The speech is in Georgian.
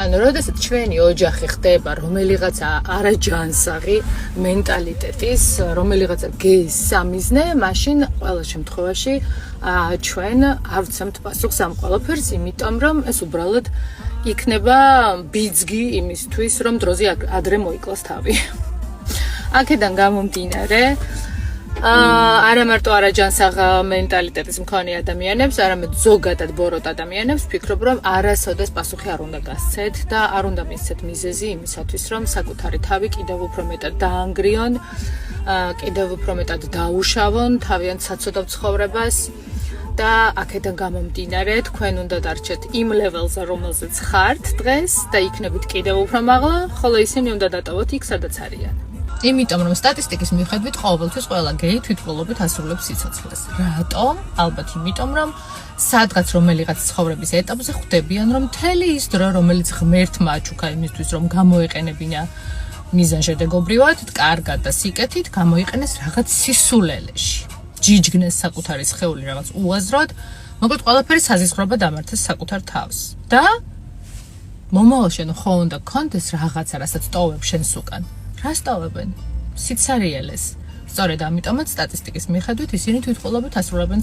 ანუ როდესაც ჩვენი ოჯახი ხდება რომელიღაცა არაჯანსაღი მენტალიტეტის, რომელიღაცა გეის სამიზნე, მაშინ ყველა შემთხვევაში ჩვენ არ ვცემთ პასუხს ამ ყველაფერს, იმიტომ რომ ეს უბრალოდ იქნება ბიძგი იმისთვის, რომ დროზე ადრე მოიკლას თავი. აქედან გამომდინარე, არა მარტო არაჯანსაღ მენტალიტეტის მქონე ადამიანებს, არამედ ზოგადად ბოროტ ადამიანებს ვფიქრობ, რომ არასოდეს პასუხი არ უნდა გასცეთ და არ უნდა მისცეთ მიზეზი იმისათვის, რომ საკუთარი თავი კიდევ უფრო მეტად დაანგრიონ, კიდევ უფრო მეტად დაუშავონ თავიანთ საცოდავ ცხოვრებას და აქედან გამომდინარე, თქვენ უნდა დარჩეთ იმ ლეველზე, რომელზეც ხართ დღეს და იქნებით კიდევ უფრო მაღლა, ხოლო ისინი უნდა დატოვოთ იქ, სადაც არიან. იმიტომ რომ სტატისტიკის მიხედვით ყოველთვის ყველა გეი თვითმკვლელობით ასრულებს სიცოცხლეს. რატომ? ალბათ იმიტომ რომ სადღაც რომელიღაც ცხოვრების ეტაპზე ხვდებიან რომ მთელი ის დრო რომელიც ღმერთმა აჩუქა იმისთვის რომ გამოიყენებინა მიზანშედეგობრივად, კარგად და სიკეთით გამოიყენეს რაღაც სისულელეში. ჯიჯგნეს საკუთარი სხეული რაღაც უაზროდ, მოკლედ ყველაფერი საზისხრობა დამართეს საკუთარ თავს. და მომავალში ხო უნდა გქონდეს რაღაცა, რასაც ტოვებ შენს უკან. რას ტოვებენ? სიცარიელეს. სწორედ ამიტომაც სტატისტიკის მიხედვით ისინი თვითმკვლელობით ასრულებენ